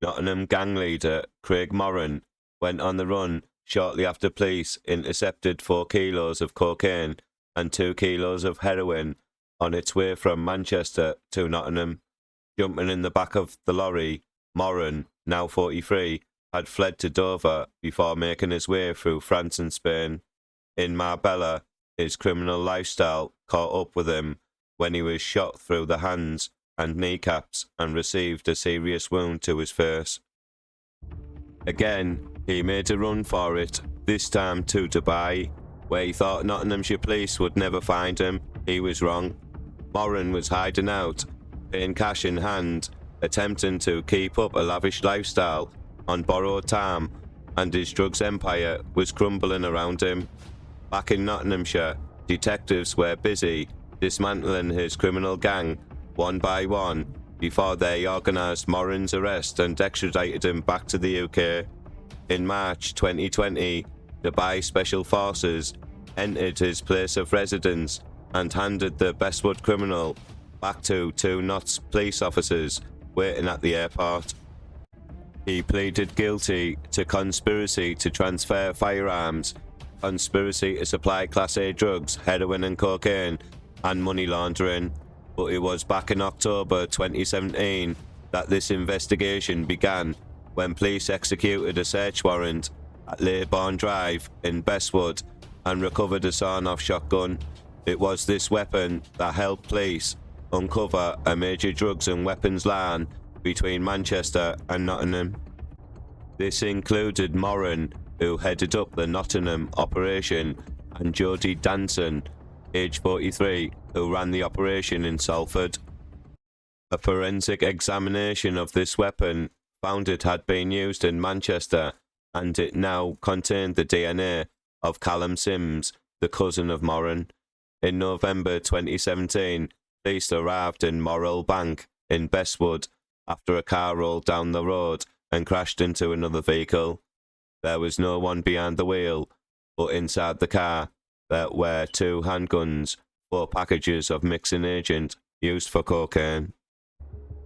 Nottingham gang leader Craig Moran went on the run shortly after police intercepted 4 kilos of cocaine and 2 kilos of heroin on its way from Manchester to Nottingham. Jumping in the back of the lorry, Moran, now 43, had fled to Dover before making his way through France and Spain. In Marbella, his criminal lifestyle caught up with him when he was shot through the hands and kneecaps and received a serious wound to his face. Again, he made a run for it, this time to Dubai, where he thought Nottinghamshire Police would never find him. He was wrong. Moran was hiding out, paying cash in hand, attempting to keep up a lavish lifestyle on borrowed time, and his drugs empire was crumbling around him. Back in Nottinghamshire, detectives were busy dismantling his criminal gang one by one before they organised Moran's arrest and extradited him back to the UK. In March 2020, Dubai Special Forces entered his place of residence and handed the Bestwood criminal back to 2 Notts police officers waiting at the airport. He pleaded guilty to conspiracy to transfer firearms, conspiracy to supply Class A drugs, heroin and cocaine, and money laundering. But it was back in October 2017 that this investigation began, when police executed a search warrant at Leybourne Drive in Bestwood and recovered a sawn-off shotgun. It was this weapon that helped police uncover a major drugs and weapons line between Manchester and Nottingham. This included Moran, who headed up the Nottingham operation, and Jody Danson, age 43, who ran the operation in Salford. A forensic examination of this weapon found it had been used in Manchester, and it now contained the DNA of Callum Sims, the cousin of Moran. In November 2017, police arrived in Morrell Bank in Bestwood after a car rolled down the road and crashed into another vehicle. There was no one behind the wheel, but inside the car there were 2 handguns, 4 packages of mixing agent used for cocaine.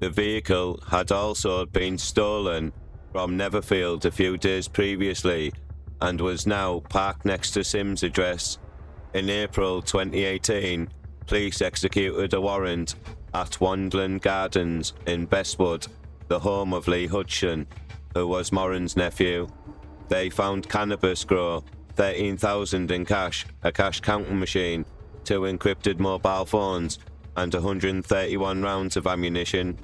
The vehicle had also been stolen from Netherfield a few days previously and was now parked next to Sims' address. In April 2018, police executed a warrant at Wandland Gardens in Bestwood, the home of Lee Hudson, who was Moran's nephew. They found cannabis grow, 13,000 in cash, a cash counting machine, 2 encrypted mobile phones, and 131 rounds of ammunition.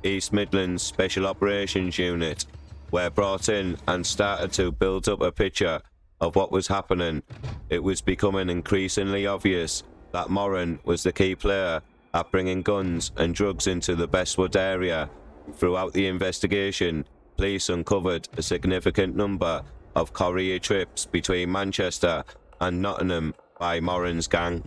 East Midlands Special Operations Unit were brought in and started to build up a picture of what was happening. It was becoming increasingly obvious that Moran was the key player at bringing guns and drugs into the Bestwood area. Throughout the investigation, police uncovered a significant number of courier trips between Manchester and Nottingham by Moran's gang.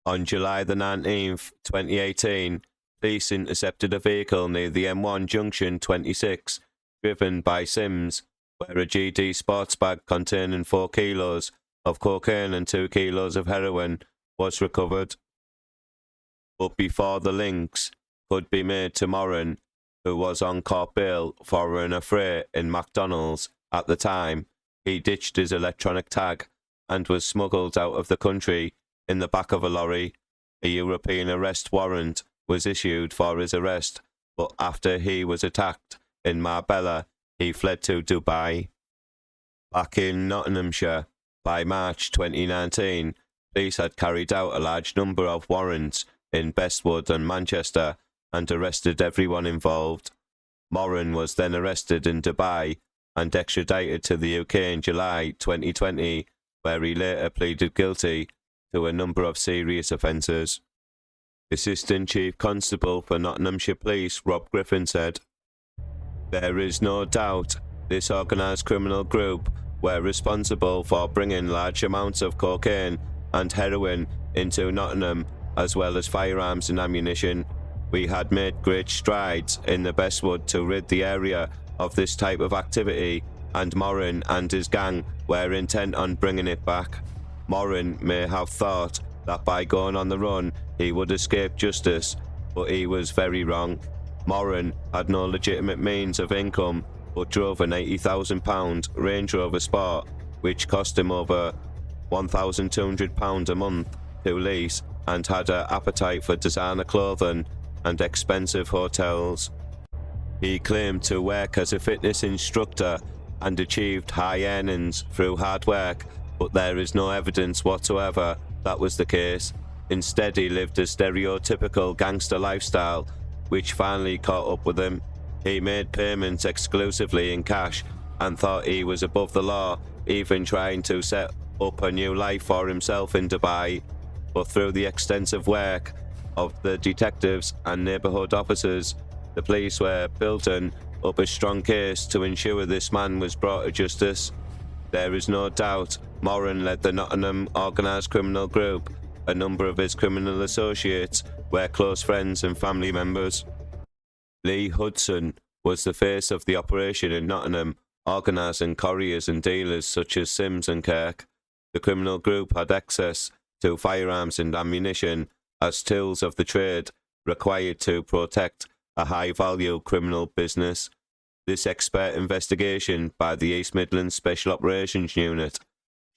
On July the 19th, 2018, police intercepted a vehicle near the M1 Junction 26, driven by Sims, where a GD sports bag containing 4 kilos of cocaine and 2 kilos of heroin was recovered. But before the links could be made to Moran, who was on court bail for an affray in McDonald's at the time, he ditched his electronic tag and was smuggled out of the country in the back of a lorry. A European arrest warrant was issued for his arrest, but after he was attacked in Marbella, he fled to Dubai. Back in Nottinghamshire, by March 2019, police had carried out a large number of warrants in Bestwood and Manchester and arrested everyone involved. Moran was then arrested in Dubai and extradited to the UK in July 2020, where he later pleaded guilty to a number of serious offences. Assistant Chief Constable for Nottinghamshire Police Rob Griffin said, "There is no doubt this organised criminal group were responsible for bringing large amounts of cocaine and heroin into Nottingham, as well as firearms and ammunition. We had made great strides in the Bestwood to rid the area of this type of activity, and Moran and his gang were intent on bringing it back. Moran may have thought that by going on the run he would escape justice, but he was very wrong. Moran had no legitimate means of income but drove an £80,000 Range Rover Sport, which cost him over £1,200 a month to lease, and had an appetite for designer clothing and expensive hotels. He claimed to work as a fitness instructor and achieved high earnings through hard work, but there is no evidence whatsoever that was the case. Instead, he lived a stereotypical gangster lifestyle, which finally caught up with him. He made payments exclusively in cash and thought he was above the law, even trying to set up a new life for himself in Dubai. But through the extensive work of the detectives and neighbourhood officers, the police were building up a strong case to ensure this man was brought to justice. There is no doubt Moran led the Nottingham organised criminal group. A number of his criminal associates were close friends and family members. Lee Hudson was the face of the operation in Nottingham, organising couriers and dealers such as Sims and Kirk. The criminal group had access to firearms and ammunition as tools of the trade required to protect a high-value criminal business. This expert investigation by the East Midlands Special Operations Unit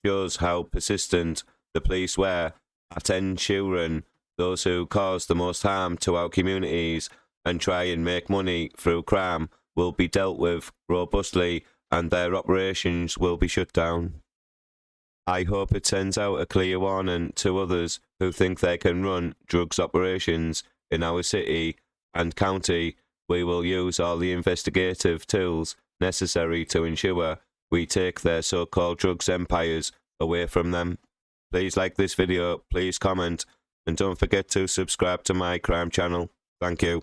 shows how persistent the police were at ensuring those who cause the most harm to our communities and try and make money through crime will be dealt with robustly, and their operations will be shut down. I hope it sends out a clear warning to others who think they can run drugs operations in our city and county. We will use all the investigative tools necessary to ensure we take their so-called drugs empires away from them. Please like this video, please comment, and don't forget to subscribe to my crime channel. Thank you.